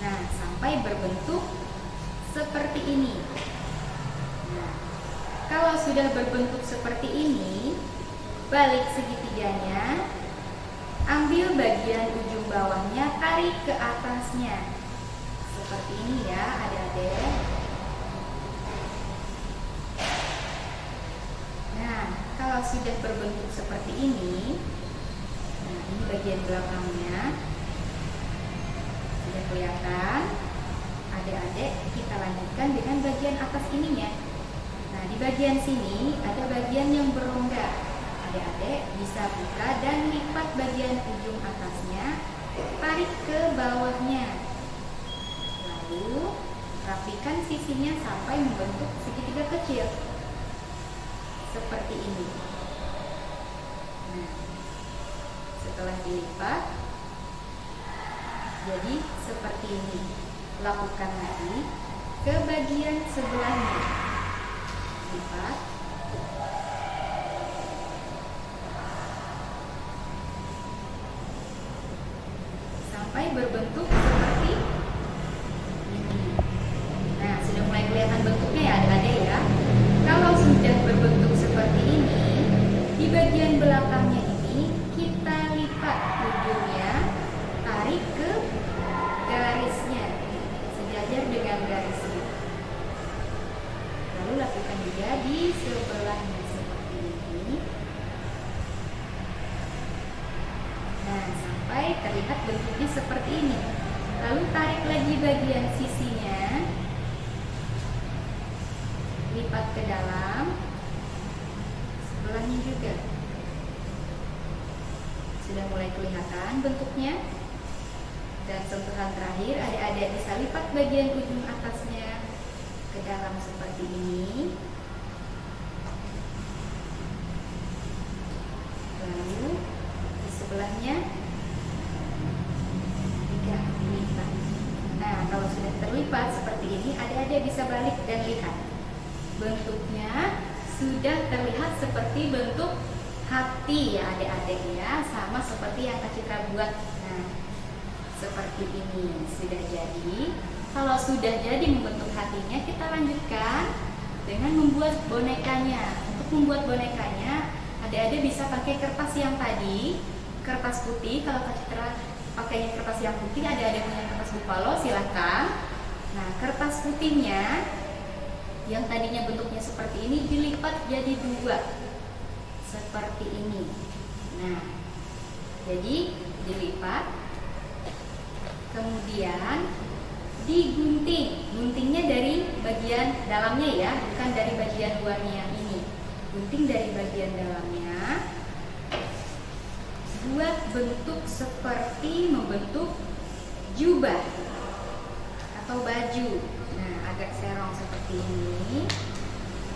Nah, sampai berbentuk seperti ini. Nah, kalau sudah berbentuk seperti ini, balik segitiganya, ambil bagian ujung bawahnya, tarik ke atasnya. Seperti ini ya adik-adik. Nah, kalau sudah berbentuk seperti ini, nah ini bagian belakangnya sudah kelihatan. Adik-adik, kita lanjutkan dengan bagian atas ininya. Nah, di bagian sini ada bagian yang berongga. Adik-adik bisa buka dan lipat bagian ujung atasnya, tarik ke bawahnya. Lalu sisinya sampai membentuk segitiga kecil seperti ini. Nah, setelah dilipat jadi seperti ini. Lakukan lagi ke bagian sebelahnya. Lipat. Sampai berbentuk seperti ini. Nah, sudah mulai kelihatan bentuknya ya adik-adik ya. Kalau sudah berbentuk seperti ini, di bagian belakangnya ini kita lipat ujungnya, tarik ke garisnya, sejajar dengan garisnya. Lalu lakukan juga di sebelahnya seperti ini. Nah, sampai terlihat bentuknya seperti ini. Lalu tarik lagi bagian sisinya, lipat ke dalam, sebelahnya juga. Sudah mulai kelihatan bentuknya. Dan sentuhan terakhir, adik-adik bisa lipat bagian ujung atasnya ke dalam seperti ini. Lalu di sebelahnya juga lipat. Nah, kalau sudah terlipat seperti ini, adik-adik bisa balik dan lihat. Bentuknya sudah terlihat seperti bentuk hati ya adik-adik ya, sama seperti yang Kak Citra buat. Nah, seperti ini sudah jadi. Kalau sudah jadi membentuk hatinya, kita lanjutkan dengan membuat bonekanya. Untuk membuat bonekanya, adik-adik bisa pakai kertas yang tadi, kertas putih. Kalau Kak Citra pakainya kertas yang putih, adik-adik punya kertas bupalo, silahkan. Nah, kertas putihnya yang tadinya bentuknya seperti ini dilipat jadi dua seperti ini. Nah, jadi dilipat, kemudian digunting. Guntingnya dari bagian dalamnya ya, bukan dari bagian luarnya yang ini. Gunting dari bagian dalamnya, buat bentuk seperti membentuk jubah atau baju. Nah, agak serong seperti ini,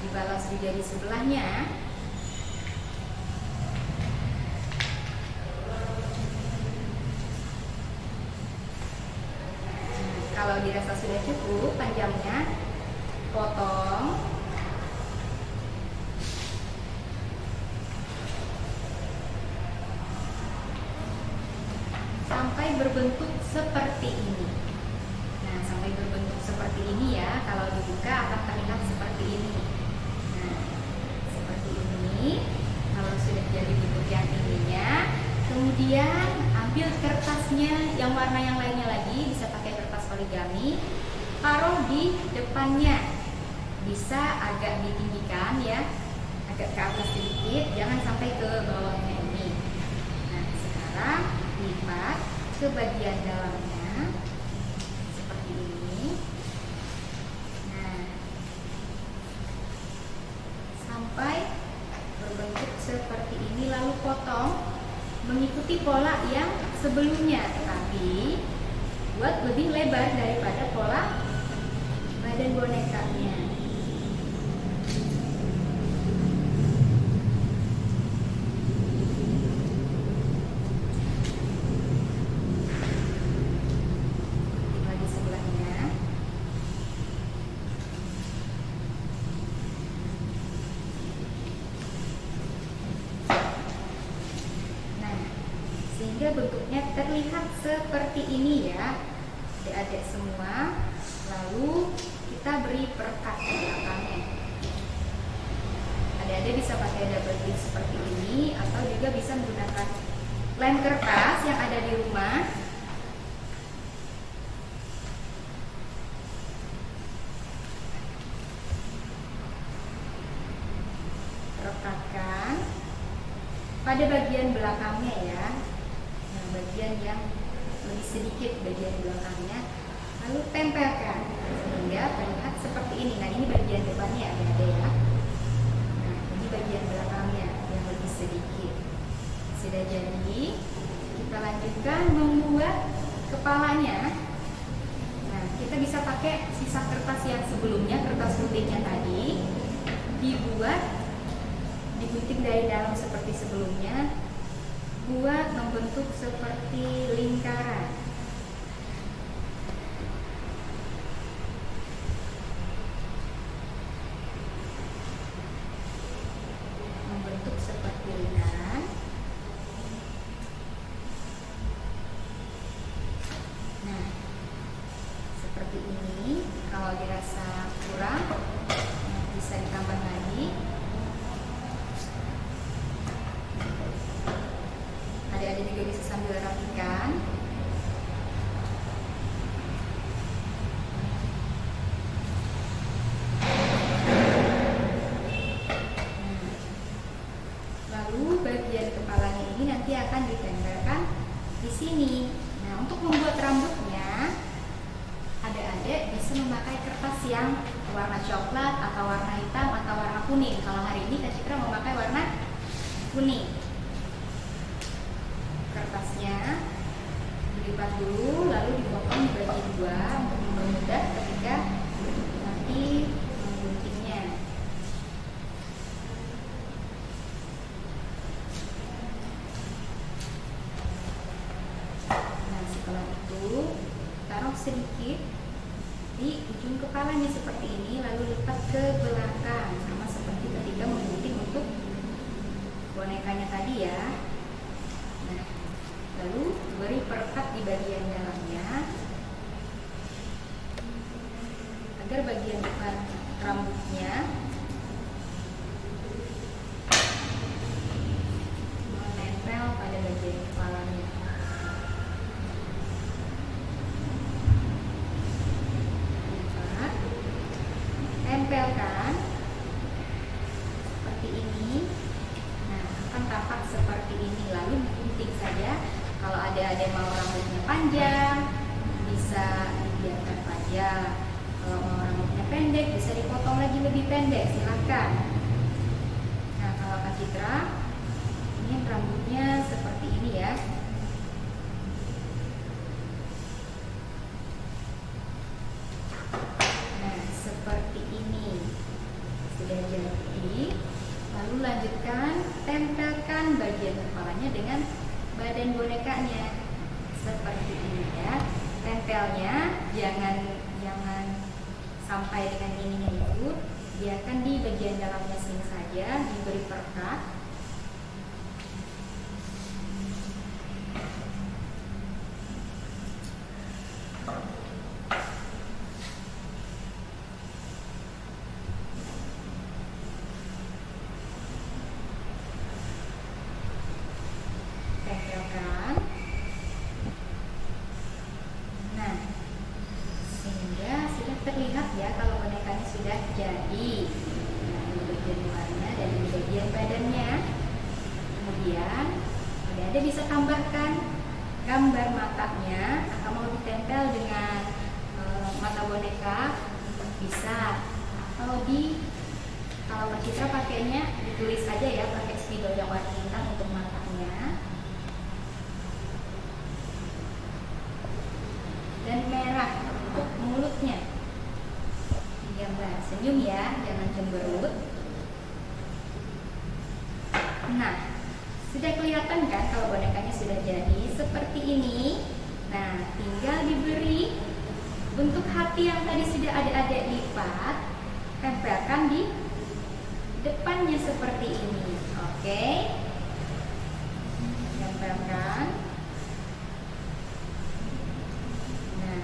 dibalas juga di sebelahnya. Kalau dirasa sudah cukup panjangnya, potong. Sampai berbentuk seperti ini. Nah, sampai berbentuk seperti ini ya. Kalau dibuka akan terlihat seperti ini. Nah, seperti ini. Kalau sudah jadi bentuk yang ininya, kemudian ambil kertasnya yang warna yang lainnya lagi, bisa pakai kertas poligami, taruh di depannya. Bisa agak ditinggikan ya, agak ke atas sedikit, jangan sampai ke bawahnya ini. Nah, sekarang lipat ke bagian dalamnya seperti ini. Nah, sampai berbentuk seperti ini, lalu potong mengikuti pola yang sebelumnya, tetapi buat lebih lebar daripada pola badan bonekanya. Di sebelahnya. Nah, sehingga bentuknya terlihat seperti ini ya adik-adik semua. Lalu kita beri perekat di belakangnya. Adik-adik bisa pakai double tip seperti ini, atau juga bisa menggunakan lem kertas yang ada di rumah. Rekatkan pada bagian belakangnya ya. Nah, bagian yang lebih sedikit bagian belakangnya, lalu tempelkan sehingga terlihat seperti ini. Nah, ini bagian depannya ada ya. Nah, ini bagian belakangnya yang lebih sedikit. Sudah jadi, kita lanjutkan membuat kepalanya. Nah, kita bisa pakai sisa kertas yang sebelumnya, kertas guntingnya tadi, digunting dari dalam seperti sebelumnya, buat membentuk seperti lingkaran. Membentuk seperti lingkaran. Nah, seperti ini. Kalau dirasa kurang, bisa ditambah lagi. Adik-adik juga bisa sambil rapikan. Lalu bagian kepalanya ini nanti akan ditempelkan di sini. Nah, untuk membuat rambutnya, adik-adik bisa memakai kertas yang warna coklat atau warna hitam atau warna kuning. Kalau hari ini Kak Citra memakai warna kuning. Kertasnya dilipat dulu, lalu dipotong dibagi dua untuk mempermudah ketika nanti mengguntingnya. Nah, setelah itu taruh sedikit di ujung kepalanya seperti ini, lalu lipat ke belakang, sama seperti ketika menggunting untuk bonekanya tadi ya. Nah, lalu beri perekat di bagian dalamnya agar bagian depan rambutnya menempel pada bagian kepalanya. Lipat, tempelkan seperti ini. Nah, akan tampak seperti ini. Lalu gunting saja. Kalau ada mau rambutnya panjang, bisa dibiarkan panjang. Kalau mau rambutnya pendek, bisa dipotong lagi lebih pendek, silakan. Nah, kalau Kak Citra, ini rambutnya seperti ini ya. Nah, seperti ini. Sudah jadi. Lalu lanjutkan, tempelkan bagian kepalanya dengan badan bonekanya seperti ini ya. Tempelnya jangan sampai dengan ininya itu, biarkan di bagian dalamnya sini saja, diberi perekat. Tempelkan. Nah, sehingga sudah terlihat ya kalau bonekanya sudah jadi. Nah, ini bagian luarnya dan ini bagian badannya. Kemudian ada bisa tambahkan gambar matanya atau mau ditempel dengan mata boneka bisa, atau kalau Kak Citra pakainya ditulis aja ya, pakai spidol yang warna hitam untuk matanya. Dan merah untuk mulutnya. Gambar senyum ya, jangan cemberut. Nah, sudah kelihatan kan kalau bonekanya sudah jadi seperti ini. Nah, tinggal diberi bentuk hati yang tadi sudah adik-adik lipat, tempelkan di depannya seperti ini. Oke, tempelkan. Nah,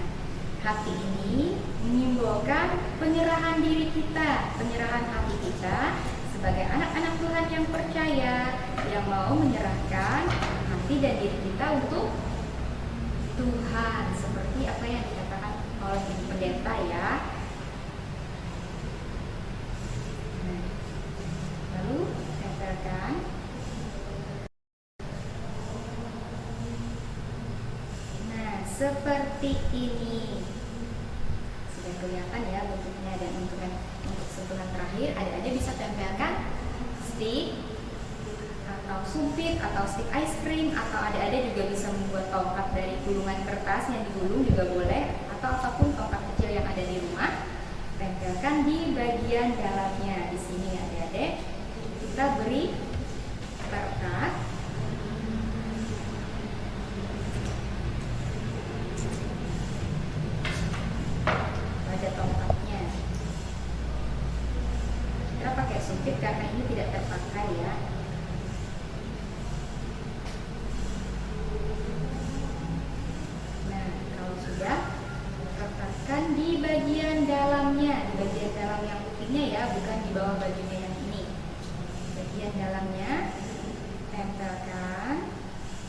hati ini menyimbolkan penyerahan diri kita, penyerahan hati kita sebagai anak-anak Tuhan yang percaya, yang mau menyerahkan hati dan diri kita untuk Tuhan, seperti apa yang dikatakan oleh pendeta ya. Nah, lalu tempelkan. Nah, seperti ini. Sudah kelihatan ya bentuknya, dan untuk sentuhan terakhir ada bisa tempelkan stick atau sumpit atau stick ice cream, atau ada juga bisa membuat tongkat dari gulungan kertas yang digulung juga boleh, atau ataupun tongkat kecil yang ada di rumah, tempelkan di bagian dalamnya. Di sini adik-adik, kita beri perkat pada tongkatnya. Kita pakai sumpit karena ini tidak terpakai ya. Nah, kalau sudah, rekatkan di bagian dalamnya, di bagian dalam yang putihnya ya, bukan di bawah bajunya yang ini. Bagian dalamnya tempelkan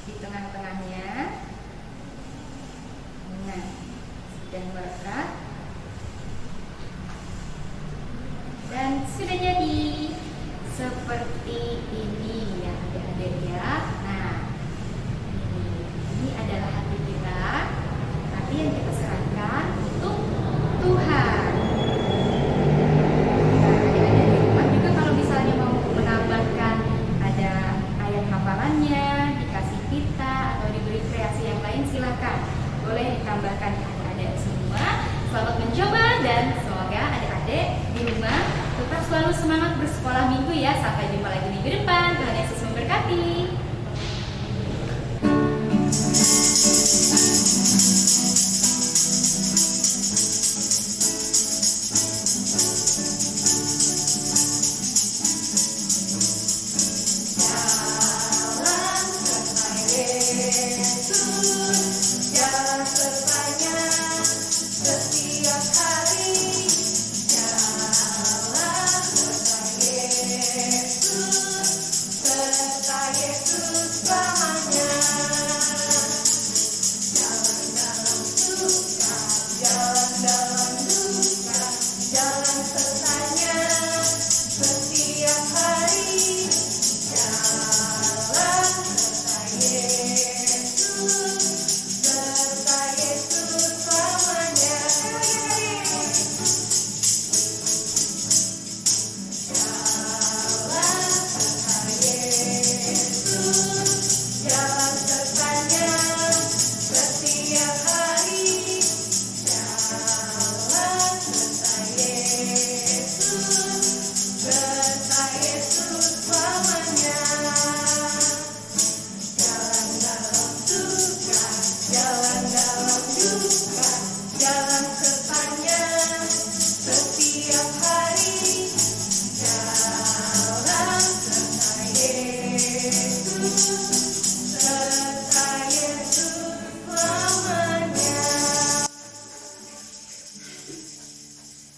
di tengah-tengahnya. Nah, dan merekat. Dan sudah jadi seperti ini ya adik-adik ya. Nah, ini adalah hati kita, hati yang kita serahkan untuk Tuhan. Nah, adik-adik di rumah juga kalau misalnya mau menambahkan ada ayat hafalannya, dikasih pita atau diberi kreasi yang lain, silakan. Boleh ditambahkan adik-adik semua. Selamat mencoba dan semoga adik-adik di rumah tetap selalu semangat bersekolah minggu ya. Sampai jumpa lagi minggu depan. Tuhan Yesus memberkati.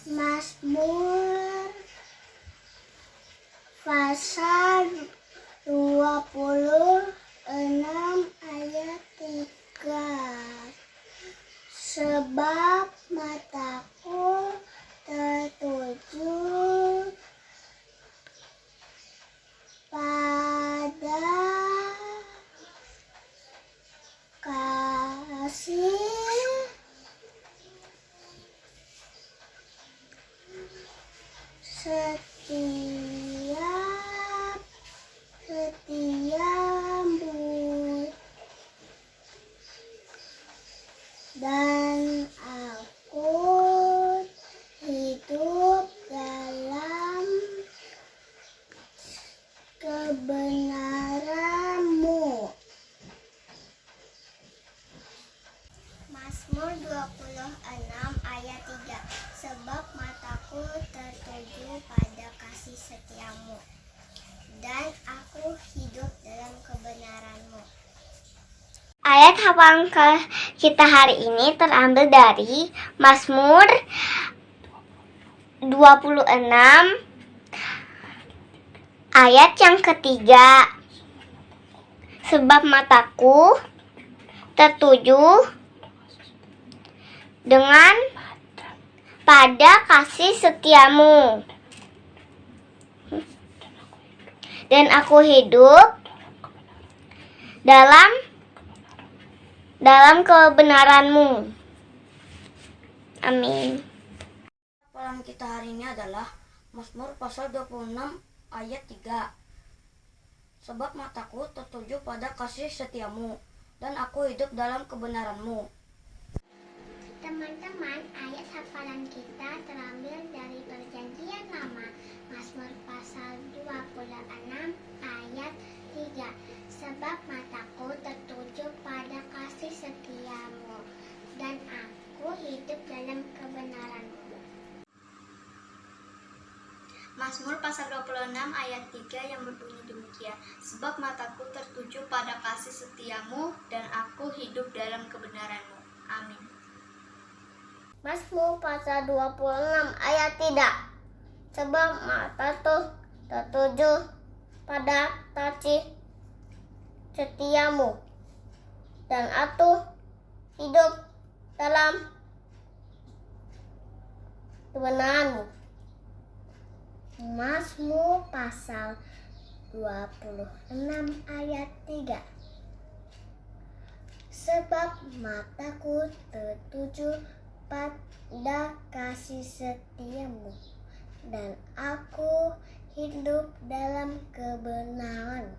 Mazmur pasal 26 ayat 3. Sebab mataku tertuju pada kasih setiamu, dan aku hidup dalam kebenaranmu. Mazmur 26 ayat 3. Sebab mataku tertuju pada kasih setiamu, dan aku hidup dalam kebenaranmu. Ayat hafalan kita hari ini terambil dari Mazmur 26 ayat yang ketiga. Sebab mataku tertuju dengan pada kasih setiamu, dan aku hidup dalam kebenaranmu. Amin. Hafalan kita hari ini adalah Mazmur pasal 26 ayat 3. Sebab mataku tertuju pada kasih setiamu, dan aku hidup dalam kebenaranmu. Kita teman-teman, ayat hafalan kita terambil dari Perjanjian Lama, Mazmur pasal 26 ayat 3. Sebab mataku tertuju pada kasih setiamu, dan aku hidup dalam kebenaranmu. Mazmur pasal 26 ayat 3 yang berbunyi demikian. Sebab mataku tertuju pada kasih setiamu, dan aku hidup dalam kebenaranmu. Amin. Mazmur pasal 26 ayat 3. Sebab mataku tertuju pada kasih setiamu, dan aku hidup dalam kebenaranmu. Mazmur pasal 26 ayat 3. Sebab mataku tertuju pada kasih setiamu, dan aku hidup dalam kebenaran.